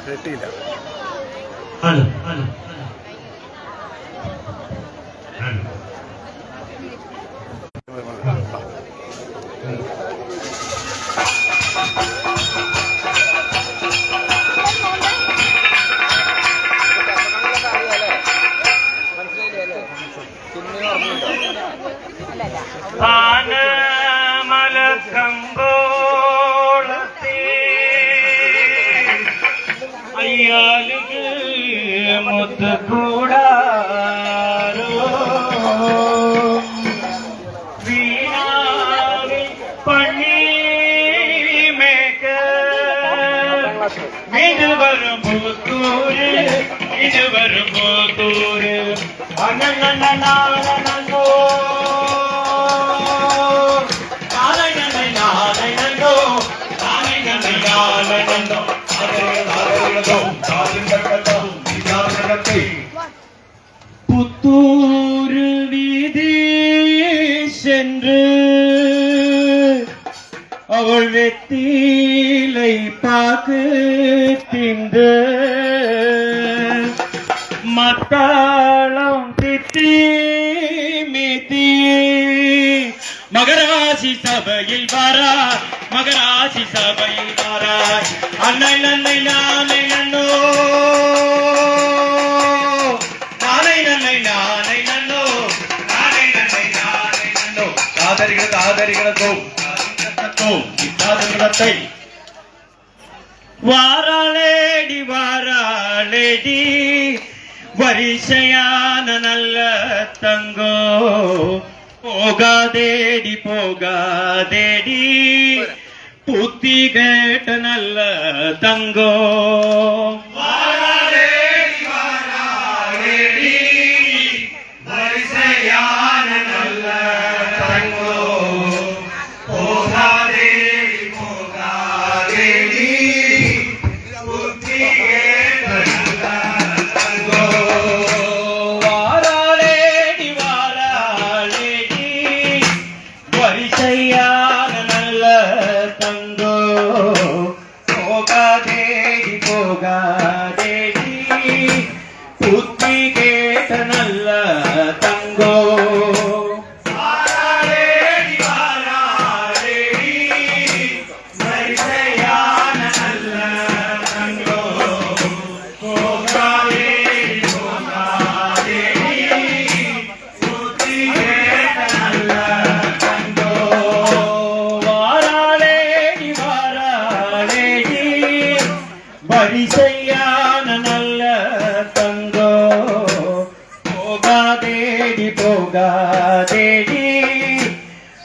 കിട്ടിയില്ല. Hello hello അയ്യാലുക്ക് മുത്തുകൂടാരോ വീണാവിൽ പണിമേക്ക ഇത് വരും പുത്തൂര് ഇത് വരും പുത്തൂര് അനനനനനനോ புத்தூரு வீதி சென்று அவள் வெத்திலை பாக்கு தின்று மத்தாளம் தித்தி மீத்தி மகராசி சபையில் வரா மகராசி சபையில் வரா அன்னை நன்னை நானை நன்னோ நானை நன்னை நானை நன்னோ நானை நன்னை நானை நன்னோ காதரிகளது ஆதரிகளதோ காதரிகளத்தை வாராளேடி வாராளேடி வரிசையான நல்ல தங்கோ போகாதேடி போகாதேடி புத்தி கேட்ட நல்ல தங்கோ வாராளேடி வாராளேடி வரிசையான நல்ல தங்கோ போகாதேடி போகாதேடி புத்தி கேட்ட நல்ல தங்கோ வாராளேடி வாராளேடி வரிசையான நல்ல தங்கோ போகாதேடி போகாதேடி புத்தி கேட்ட நல்ல தங்கோ வாராளேடி வாராளேடி வரிசையான நல்ல தங்கோ போகாதேடி போகாதேடி புத்தி கேட்ட நல்ல தங்கோ வாராளேடி வாராளேடி வரிசையான நல்ல தங்கோ போகாதேடி போகாதேடி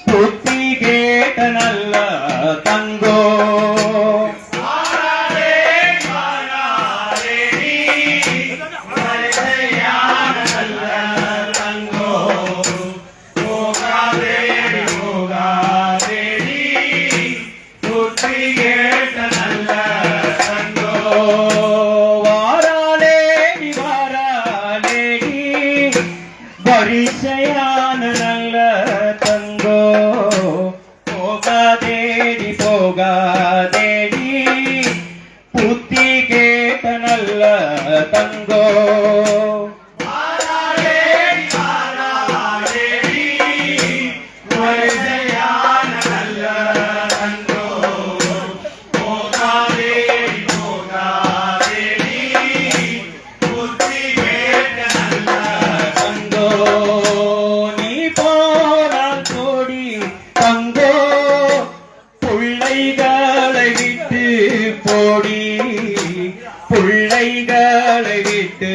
புத்தி கேட்ட நல்ல தங்கோ வாராளேடி வாராளேடி வரிசையான நல்ல தங்கோ போகாதேடி போகாதேடி புத்தி கேட்ட நல்ல தங்கோ வாராளேடி வாராளேடி வரிசையான நல்ல தங்கோ போகாதேடி போகாதேடி புத்தி கேட்ட நல்ல தங்கோ வாராளேடி வாராளேடி வரிசையான நல்ல தங்கோ போகாதேடி போகாதேடி புத்தி கேட்ட நல்ல தங்கோ நீ போனால் கோடி தங்கோ பிள்ளைகளை விட்டு போடி பிள்ளைகளை விட்டு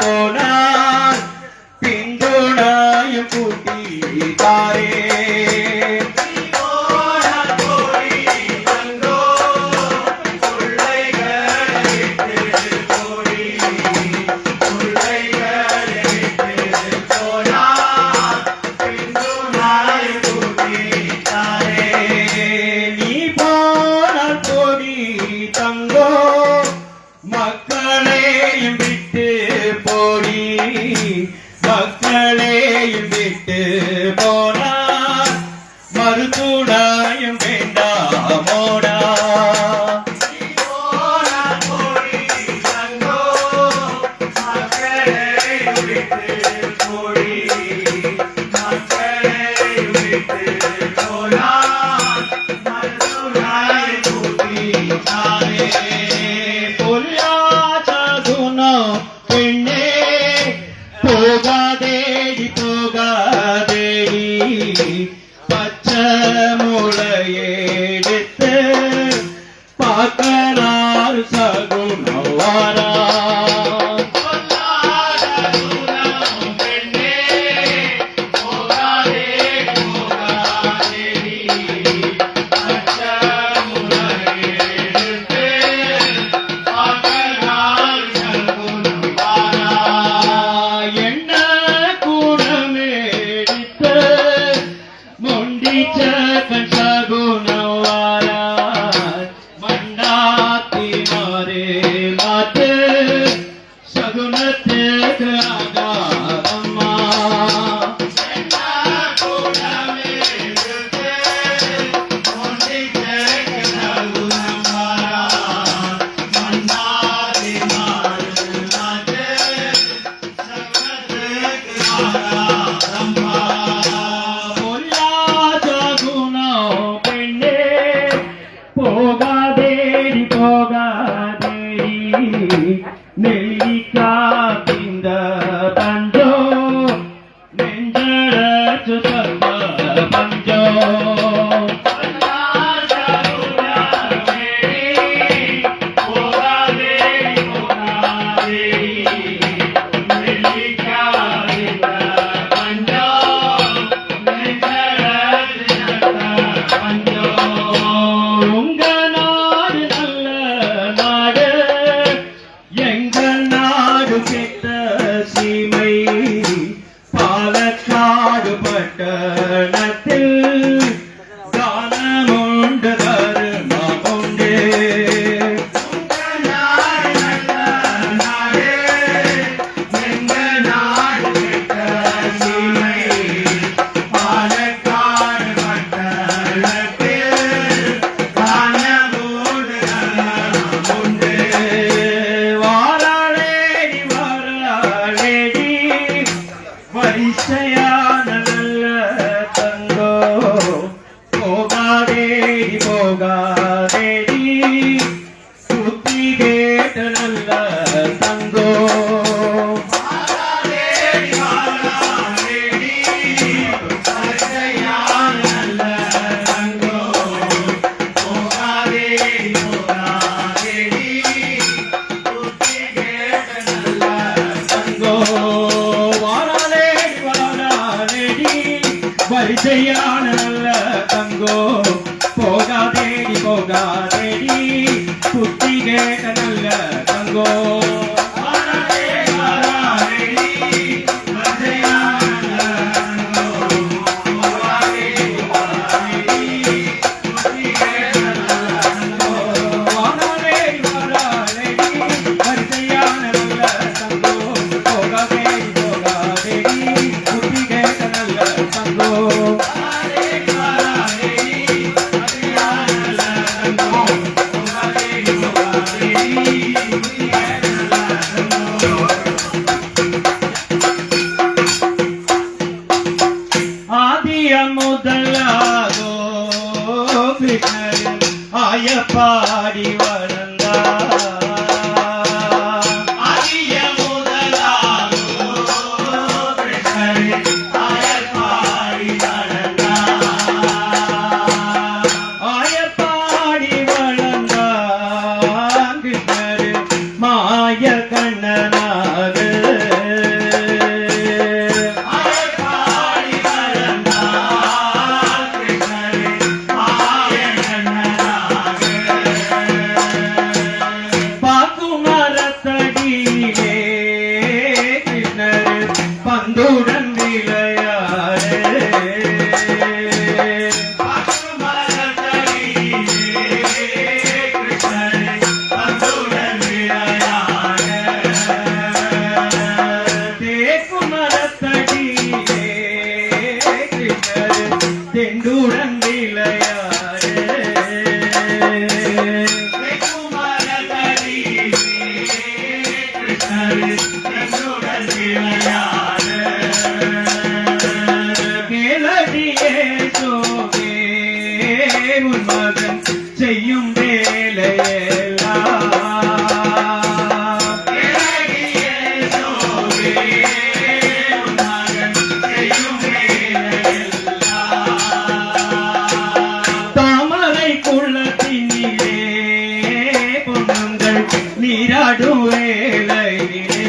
போனால் பிந்துணாயும் கூட்டி தாரே நீ போனால் கோடி தங்கோ மக்களையும் விட்டு போடி மக்களையும் விட்டு போனா மறுத்துடாயும் வேண்டாமோடா. பொல்லாத குணம் பெண்ணே போகாதேடி போகாதேடி பச்சை முளையெடுத்து பார்க்கறார் சகுனம் வாரா போகாதேடி போகாதேடி நெல்லிக்கா பிந்த பஞ்சோ நெஞ்சடச்சு தந்த பஞ்சோ பாலக்காடு பட்டணத்தில் தானமுண்டு தருணமுண்டு பாலக்காடு பட்டணத்தில் தானமுண்டு தருணமுண்டு வாராளேடி வாராளேடி வரிசையான நல்ல தங்கோ போகாதேடி போகாதேடி புத்தி கேட்ட நல்ல தங்கோ வரிசையான நல்ல தங்கோ போகாதேடி போகாதேடி புத்தி கேட்ட நல்ல தங்கோ முதலாகோ கிருஷ்ணன் ஆயப்பாடி வளர்ந்தா ஆதிய முதலாகோ கிருஷ்ணன் ஆயப்பாடி வளர்ந்தா ஆயப்பாடி வளர்ந்தா கிருஷ்ணன் மாய கண்ணனாக பந்துடன் விளையாடு தேக்கு மரத்தடியிலே கிருஷ்ணர் தெண்டுடன் விளையாடு செய்யும் வேலையெல்லாம் நீராடும் வேளையிலே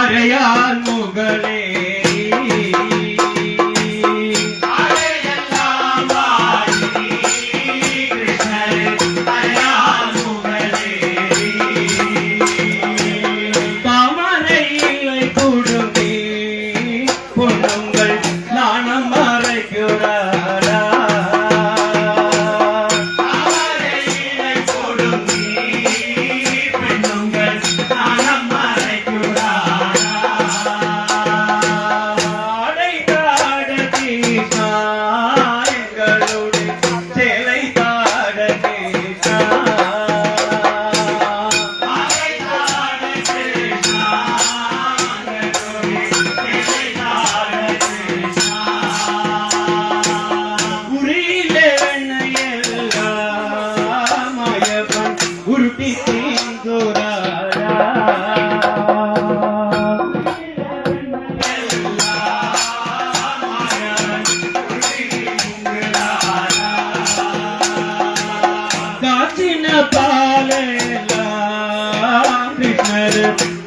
அறையார் முகலே தாமரையிலை கொடுமே பொண்ணுங்கள் நாணம் மறைக்கிறாரா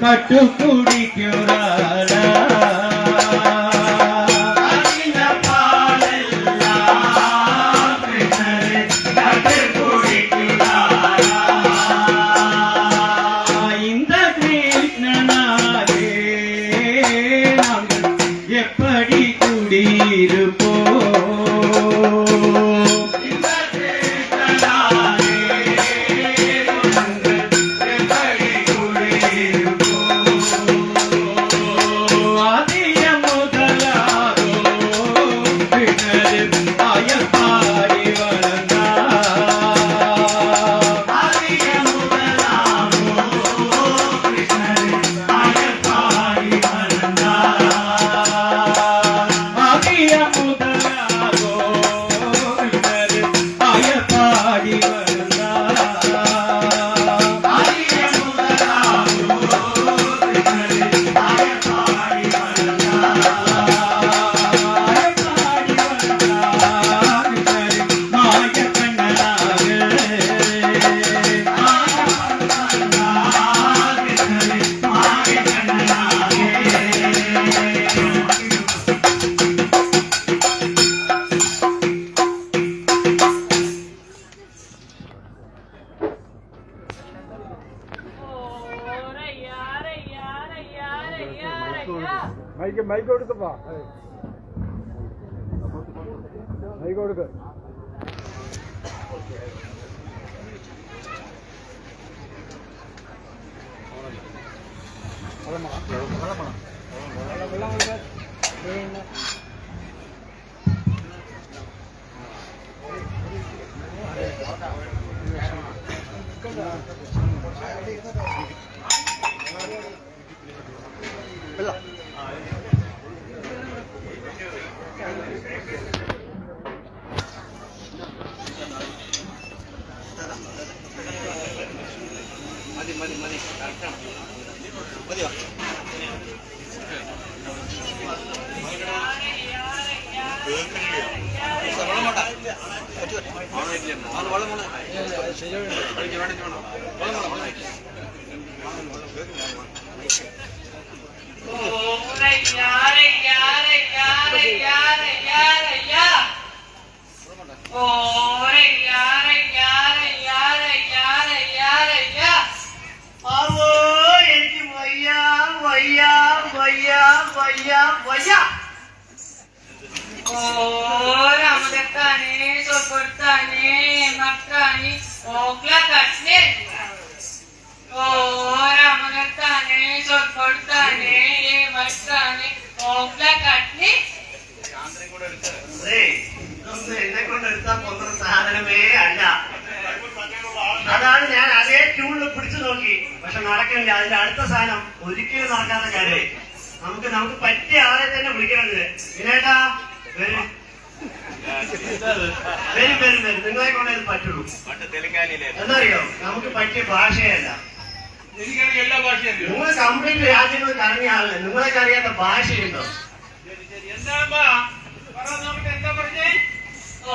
கட்டு குடிக்கிறாரா இந்த கிருஷ்ணனாலே நாங்கள் எப்படி குடியிருப்போம் മൈക്ക് കൊടുത്തപ്പാ മൈക്ക് കൊടുക്ക അതാണ് ഞാൻ അതേ ട്യൂണിൽ പിടിച്ചു നോക്കി. പക്ഷെ നടക്കണില്ല. അതിന്റെ അടുത്ത സാധനം ഒരിക്കലും നടക്കാത്ത കാര്യമായി. നമുക്ക് പറ്റിയ ആളെ തന്നെ വിളിക്കണത്. വിനേട്ടാ വരും നിങ്ങളെ കൊണ്ടേ ഇത് പറ്റുള്ളൂ. എന്തറിയോ, നമുക്ക് പറ്റിയ ഭാഷയല്ല. എനിക്കറിയാം എല്ലാ ഭാഷയും നിങ്ങൾ കംപ്ലീറ്റ് രാജ്യങ്ങൾ കറങ്ങിയ ആളല്ലേ, നിങ്ങളൊക്കെ അറിയാത്ത ഭാഷയുണ്ടോ? ശരി ശരി എന്താ പറ നോക്കട്ടെ എന്താ പറഞ്ഞേ ഓ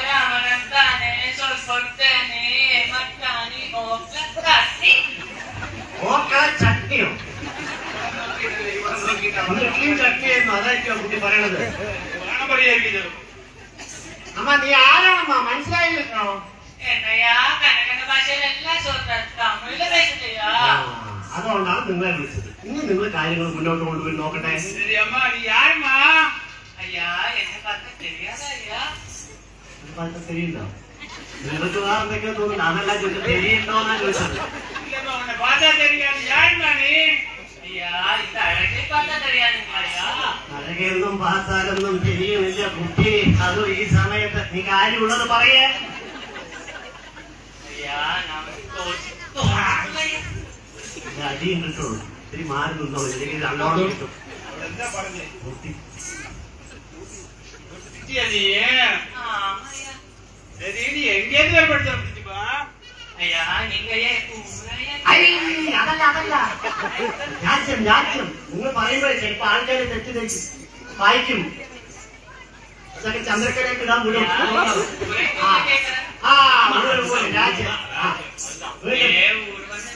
രാമനന്ദാനെ സ്വൽപ്പൊട്ടനെ മക്കാനി ഓക്കത്തി ഓക്കള ചട്ടിയോ? ഇഡ്ഡലിയും ചട്ടിയായിരുന്നു, അതായിരിക്കും കുട്ടി പറയണത്. വേണം പറയായിരിക്കും അമ്മ നീ ആരാണമ്മ, മനസ്സിലായില്ലോ? എന്നയ്യാ കനകന ഭാഷയിലെല്ലാം ചോദിച്ചത് തമിഴില് പേശില്ലയാ അതുകൊണ്ടാണ് നിങ്ങളെ വിളിച്ചത്. ഇനി നിങ്ങൾ കാര്യങ്ങൾ മുന്നോട്ട് കൊണ്ടുപോയി നോക്കട്ടെ. ശരി അമ്മ നീ யாருமா അയ്യാ എന്നെ പറഞ്ഞ தெரியாதയ്യാ തെരിയുണ്ടോ? നിങ്ങൾക്ക് വേറെ എന്തൊക്കെയോ തോന്നുന്നു, അതല്ല ചോദിച്ചത്. തെരിയുണ്ടോന്നാ ചോദിച്ചത്. இல்லம்மா உன்னை பார்த்தா தெரியாது யாருமா நீ അയ്യാ ഇത് അഴകെ പറഞ്ഞ தெரியாதுங்கയ്യാ അഴകയൊന്നും പാത്താലൊന്നും തെരിയുമില്ല കുട്ടി. അതും ഈ സമയത്ത് നീ കാര്യമുള്ളത് പറയേ. അയ്യാ നമുക്ക് അടിയും കിട്ടുള്ളൂ. ഇത്തിരി മാറി നിന്നോ, ഇല്ലെങ്കിൽ നല്ലോണം കിട്ടും. എന്താ പറഞ്ഞേ കുട്ടി திட்டியா நீ ஆமாய்யா சரி நீ எங்கேருந்து ஏற்படுத்த முடிச்சுப்பா അയ്യാ നീങ്ക കുമരയ്യ അതല്ല അതല്ല രാജ്യം രാജ്യം നിങ്ങൾ പറയുമ്പോഴേ ചിലപ്പോ ആൾക്കാരെ തെറ്റിദ്ധരിക്കും, വായിക്കും. അതൊക്കെ ചന്ദ്രക്കരയൊക്കെ ഇടാൻ വിടും. ആ മുഴുവൻ പോലെ രാജ്യം. ഏ ഊർ വന്ന്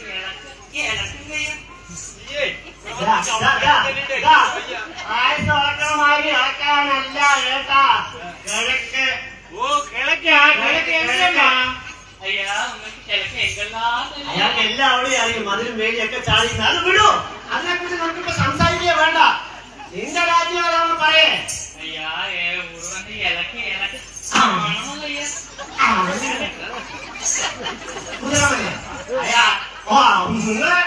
കേളക്കുങ്കയ്യ ആഴ്ചമാരി ആക്കാനല്ല കേട്ടാ. കിഴക്ക് ஓ கிழக்கா கிழக்கு எங்கம்மா അയ്യാ உங்களுக்கு കിഴക്ക് എങ്കെല്ലാം അയാൾക്ക് എല്ലാം അവിടെ അറിയും. അതിലും വേലിയൊക്കെ ചാടി. അത് വിടൂ, അതിനെക്കുറിച്ച് നമുക്കിപ്പോ സംസാരിക്കേ വേണ്ട. നിന്റെ രാജ്യം ഏതാണെന്ന് പറയേ. അയ്യാ ഏ ഊർ വന്ന് ഇലക്ക് ആണോയ്യ കുതിരമല്ലേ? അയ്യാ ഓ നിങ്ങളെ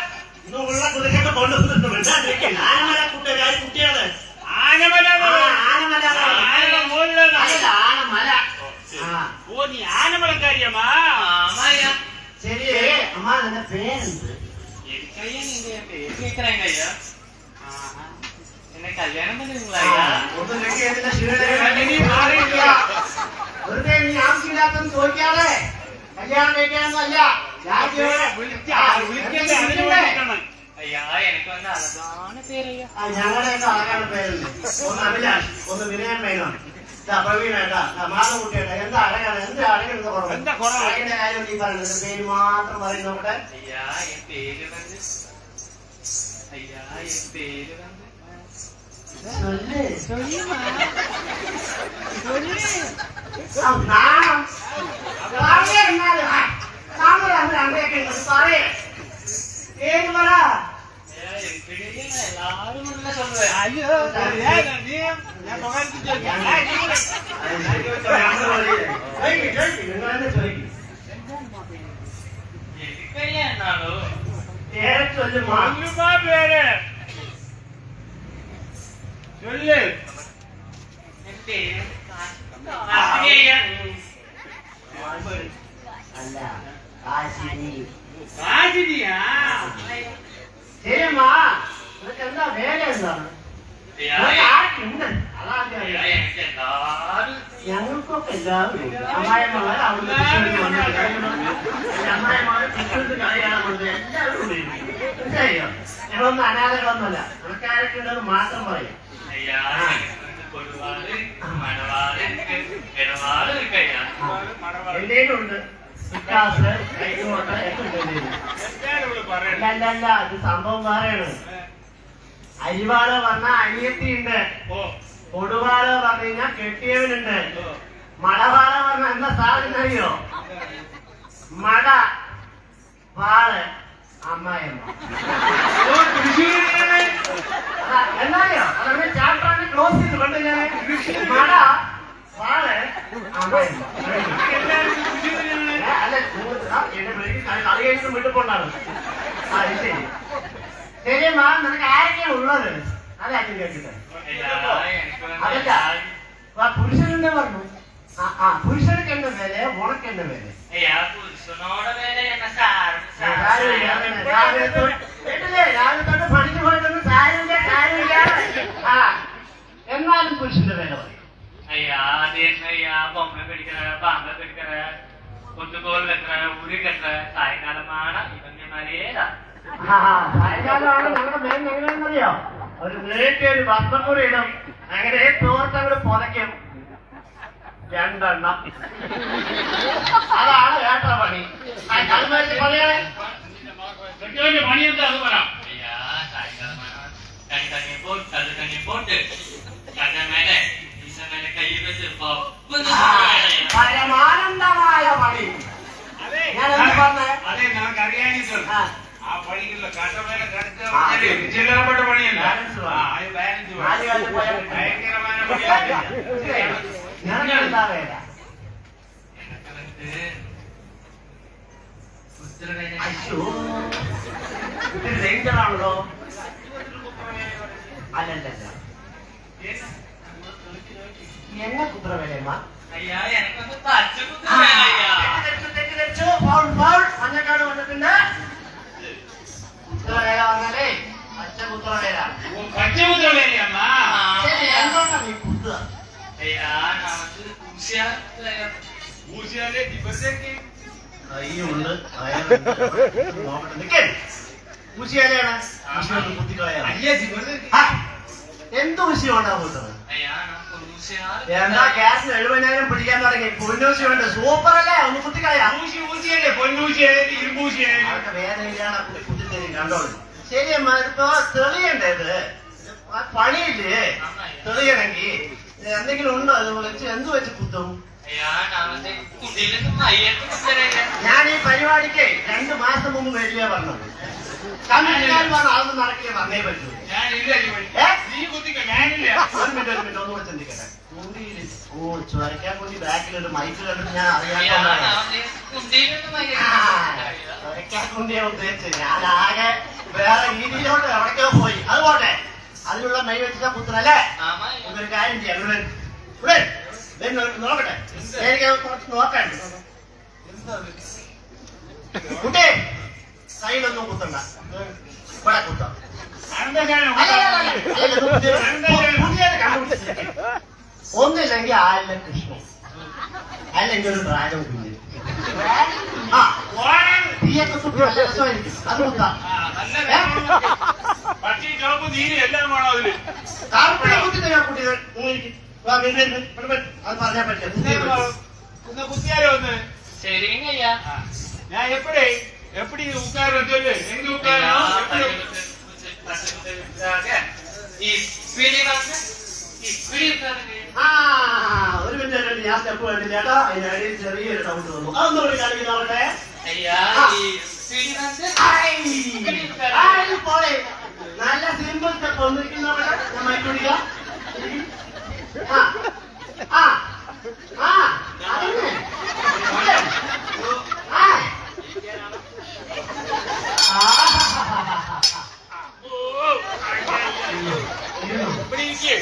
ഇതുള്ള കുതിരയൊക്കെ കൊണ്ടുവന്നിട്ട് വിടാണ്ടിരിക്കും. ആനമല കുട്ടിയാണ്. ആനമല ആനമല ആനമല മോളിലാണ് അതല്ല, ആനമല. ആ ஓ நீ ஆனமலக்காரியம்மா ആമായ്യ ശരി. അമ്മ നിന്റെ പേരെന്ത്? എനിക്കയ്യ നീങ്ക പേര് കേக்குறாங்கய்யா എന്നെ കല്യാണം பண்ணுவீங்களா ஐயா ഒന്നും കേൾക്കുന്നില്ല. ക്ഷീണിതരെ വെറുതെ നീ ആവശ്യമില്ലാത്തെന്ന് ചോദിക്കാതെ കല്യാണം കഴിക്കാനൊന്നുമല്ല. ஐயா எனக்கு வந்து அழகான பேர் ஐயா ഞങ്ങളുടെയൊക്കെ അളകാണ് പേരുണ്ട്. ഒന്ന് അഭിലാഷ്, ഒന്ന് വിനയൻ മേനോൻ, പ്രവീണേട്ട, മാധവകുട്ടിയേട്ട. എന്താ അഴകാണ്, എന്ത് അഴകെടുത്ത കുറവ്? എന്താ കുറവ്? അഴകിന്റെ കാര്യം നീ പറയുന്നത് പേര് മാത്രം പറയും നോക്കട്ടെ. ஐயா என் பேரு வந்து ஐயா என் பேரு வந்து ചൊല്ല്. சொல்லுமா ആ, നാണം. പറയേ എന്നാലും. ആ, താങ്കൾ അന്ന് അങ്ങനെയൊക്കെ ഉണ്ട്. പറയേ പേര് പറ. ஐயா என் பேரு நான் எல்லாரும் உள்ள சொல்லுவேன் ஐயோ நீ நான் பகலிட்டு നിങ്ങളെന്നെ ചോദിക്കും. എനിക്കയ്യ എന്നാലോ പേരെ ചൊല്ലുമാ. சொல்லுமா பேரு சொல்லு എൻ പേര് കാശി ஐயா അല്ല, കാശിനി. ராஜினியா ശരിയമ്മാ, നിനക്ക് എന്താ വേല എന്താണ്? ஐயா നിനക്ക് ആർക്കുണ്ട്? അതാദ്യം ஐயா അറിയാം. எனக்கு எல்லாரும் ഞങ്ങൾക്കൊക്കെ എല്ലാവരും ഉണ്ട്. അമ്മായിമാര് അവിടുന്ന് തൃശ്ശൂരിൽ വന്നിട്ട് കളിയുന്നുണ്ട്. അമ്മായിമാര് തൃശ്ശൂരിൽ കളിയാണുണ്ട്. എല്ലാവരും ഉപയോഗിക്കും. മനസ്സിലായോ? ഞങ്ങളൊന്നും അനാഥകളൊന്നുമല്ല. നിനക്കാരൊക്കെ ഉണ്ടെന്ന് മാത്രം പറയും. ஐயா எனக்கு வந்து கொடுவாரு மணவாறு இருக்கு இடவாறு இருக்கு ஐயா എന്റേലും ഉണ്ട്. വിക്കാസ്, കൈകോട്ട് ഒക്കെ ഉണ്ട് എന്റേലും. എന്തായാലും ഇവിടെ പറയണ്ട അല്ല, ഇത് സംഭവം വേറെയാണ്. അരിവാള് പറഞ്ഞ അനിയത്തിയുണ്ട്. ഓ കൊടുവാള് പറഞ്ഞു കഴിഞ്ഞാൽ കെട്ടിയവനുണ്ട്. ഓ മടവാള പറഞ്ഞ എന്താ സാധനം അറിയോ? മട വാള് അമ്മായിയമ്മ. ഓ തൃശ്ശൂരിലാണ് എന്നറിയോ? അതങ്ങനെ ചാപ്റ്റർ ക്ലോസ് ചെയ്ത് കൊണ്ട് ഞാൻ മട വാള് അമ്മായിയമ്മ. എല്ലാവരും തൃശ്ശൂരിലാണ് അല്ല എന്റെ പേര് കളി കഴിഞ്ഞിട്ട് വീട്ടിൽ പോണ്ടാണ്. ആ ശരി. ശരിയമ്മാ, നിനക്ക് ആരൊക്കെയാണ് ഉള്ളത്? അതാദ്യം കേട്ടിട്ട്. ஐயா எனக்கு வந்து അതല്ല, പുരുഷനെന്നെ പറഞ്ഞു. പുരുഷനക്ക് എന്റെ വില, ഉണക്ക് എന്റെ വില. ஐயா புருஷனோட வேலை என்ன சார் രാവിലെ തൊട്ട് പണിക്ക് പോയിട്ടൊന്നും കാര്യമില്ല, കാര്യമില്ല. ആ എന്നാലും പുരുഷന്റെ വില പറയും. ஐயா அது என்ன ஐயா பொம்மை பிடிக்கிற பாம்பை பிடிக்கிற கொத்துக்கோல் வெட்டுற உரி கட்டுற சாயங்காலமான இவங்க மாதிரியே தான் സായങ്കാലമാണ് ഞങ്ങളുടെ മെയിൻ എങ്ങനെയാണെന്നറിയോ? ഒരു നീട്ടി ഒരു വസ്ത്രം കൂടി ഇടും, അങ്ങനെ തോർത്തങ്ങോട് പുതയ്ക്കും 2 എണ്ണം. അതാണ് ഏട്ട പണി. പണിയാണ് കെട്ടിയവന്റെ പണി എന്താ അത് പറ. ஐயா கை தண்ணி போட்டு அது தண்ணி போட்டு கண்ண மேல ஈச மேல கை வச்சு പരമാനന്ദമായ പണി. അതെ ഞാൻ എന്ത് പറഞ്ഞേ? അതെ നമുക്ക് അറിയാനിട്ടുണ്ട് ആ. ആ പണിക്കുള്ള കട്ടമേലെ കടുത്ത ചില്ലറപ്പെട്ട പണിയല്ല. ബാലൻസ് വേണം. ആ, അത് ബാലൻസ് വേണം. 4 കാലത്ത് പോയാൽ കിട്ടും. ഭയങ്കരമായ പണിയാണ്. നിനക്ക് എന്താ വേല? எனக்கு வந்து புத்திரவேலை അയ്യോ, ഇത് ഡേഞ്ചറാണല്ലോ. അല്ലല്ല, എന്നെ കുത്രവേലയമ്മ ஐயா எனக்கு வந்து பச்சை புத்திரவேலை ஐயா തെറ്റിദ്ധരിച്ചു. Foul foul. മഞ്ഞക്കാട് വന്നിട്ടുണ്ട്. കുത്രവേല പറഞ്ഞാലേ പച്ച കുത്രവേല. പച്ചമുദ്രവേലയമ്മ. ശരി, എന്തുകൊണ്ടാ നീ കുത്തുക? ஐயா நான் வந்து ஊசியா ഊശിയാലെ ദിവസേക്ക് കയ്യുണ്ട്, നോക്കട്ടെ, നിൽക്കേ. ഊശിയാലെയാണ് ഊശിയോട്ട് കുത്തിക്കളയാണ്. അയ്യ ദിവസേക്ക് എന്ത് ഊശിയോണ്ടാ കുത്തുന്നത്? ஐயா நான் ஒரு ஊசியா എന്താ ഗ്യാസിന് 70,000 പിടിക്കാൻ തുടങ്ങി. പൊന്നൂശി വേണ്ട, സൂപ്പർ അല്ലേ, ഒന്ന് കുത്തിക്കളയാ. ഊശിയല്ലേ പൊന്നൂശിയായാലും ഇരുമ്പൂശിയായാലും. അതൊക്കെ വേദനയിലാണ് കുത്തിത്തരും, കണ്ടോളൂ. ശരി അമ്മ, ഇതിപ്പോ തെളിയണ്ടേത് പണിയില്ലേ? തെളിയണമെങ്കിൽ എന്തെങ്കിലും ഉണ്ടോ? അത് വെച്ച് എന്ത് വെച്ച് കുത്തും? ஐயா நான் வந்து குடியிலிருந்து மையத்து குத்துறேன் ഞാൻ ഈ പരിപാടിക്ക് 2 മാസം മുമ്പ് വരിക പറഞ്ഞത്. കമ്മിറ്റിക്കാർ പറഞ്ഞ അതൊന്നും നടക്കില്ല, പറഞ്ഞേ പറ്റൂ. ഞാനില്ല ഏ? നീ കുത്തിക്ക, ഞാനില്ല. ഒരു മിനിറ്റ് ഒന്നുകൂടെ ചിന്തിക്കട്ടെ. കുണ്ടിയില് ചുരക്കാൻ വേണ്ടി ബാക്കിലൊരു മൈക്ക് കണ്ടിട്ട് ഞാൻ ஐயா അറിയാൻ நான் வந்து குடியிலிருந்து ചുരക്കാൻ കുണ്ടിയെ ഉദ്ദേശിച്ച് ഞാൻ ആകെ വേറെ രീതിയിലോട്ട് എവിടേക്കോ പോയി. അത് പോട്ടെ, അതിലുള്ള മൈ വെച്ചിട്ടാ പുത്രല്ലേ? ஆமா ഒരു കാര്യം ചെയ്യാം, ഇവിടെ നോക്കട്ടെ, എനിക്ക് കുറച്ച് നോക്കണ്ട. കുട്ടി കയ്യിലൊന്നും കുത്തണ്ട, ഇവിടെ കുത്താം. ഒന്നില്ലെങ്കിൽ ആലിലെ കൃഷ്ണൻ, അല്ലെങ്കിൽ ഒരു ഡ്രാഗൺ കുഞ്ഞ്. ആ, തീയൊക്കെ കുത്തി നല്ല രസമായിരിക്കും, അത് കുത്താം. പക്ഷി ചുവപ്പ് നീര് എല്ലാം വേണം അതില്. കാർപ്പിടെ കുത്തി തരാം കുട്ടികൾ. അത് പറഞ്ഞാൽ പറ്റില്ല. ഒന്ന് കുത്തിയാലോ ഒന്ന്. சரிங்க ஐயா ഞാൻ എപ്പടി ഉക്കാരം വെച്ചല്ലേ എങ്ക ഉക്കാരോ இப்படி இருக்காருங்க ആ, ഒരു മിനിറ്റ് ഞാൻ സ്റ്റെപ്പ് കണ്ടില്ല ചേട്ടാ. അതിനിടയിൽ ചെറിയൊരു ഡൗട്ട് വന്നു, അതൊന്നും കൂടി കാണിക്കുന്ന നോക്കട്ടെ. ஐயா இப்படி வந்து പോലെ നല്ല സിമ്പിൾ സ്റ്റെപ്പ് വന്നിരിക്കുന്നവിടെ ഞാൻ മൈക്ക് പിടിക്കാം. ആ ആ ആ അതന്നെ. ആ.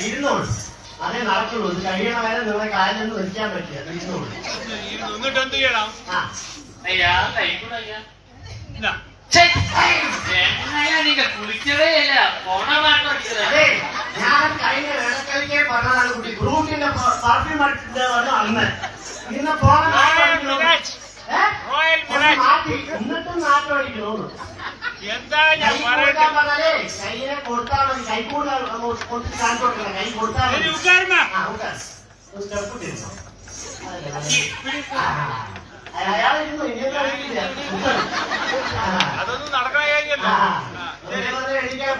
ഇരുന്നോളൂ, അതേ നടക്കുള്ളൂ. ഇത് കഴിയണ വരെ നിങ്ങളെ കാലിൽ നിൽക്കാൻ പറ്റില്ല. ഇരുന്നോളൂ. എന്നിട്ട് എന്ത് ചെയ്യണം? ആ, ஐயா கை கூட ஐயா ഇതാ. என்னையா நீங்க குளிக்கவே இல்ல போன மாட்டோம் അതെ, ഞാൻ കഴിഞ്ഞ ഇടയ്ക്കലിക്കേ പറഞ്ഞതാണ് കുട്ടി. ഗ്രൂപ്പിന്റെ പെർഫ്യൂം അടിച്ചിട്ട് അന്ന് ഇന്ന് പോകാൻ റോയൽ മിറാജ്. മാറ്റി, എന്നിട്ടും നാട്ടം അടിക്കണോന്ന്. എന്താ കൈ ഞാൻ കൊടുക്കാൻ പറയട്ടെ? പറഞ്ഞാലേ കൈയിനെ കൊടുത്താൽ മതി. കൈ കൂടെ കൊടുത്തിട്ട് കാണിച്ചു കൊടുക്കണം. കൈ കൊടുത്താൽ ഒരു മതി. ഉക്കാരമ. ആ, ഉക്കാർ. ഒരു സ്റ്റെപ്പ് ഇട്ടിരുന്നോ? അയാളിരുന്നു, ഇനിയൊന്നും അറിയില്ല. അതൊന്നും നടക്കണ കാര്യമല്ല. എണീക്കാൻ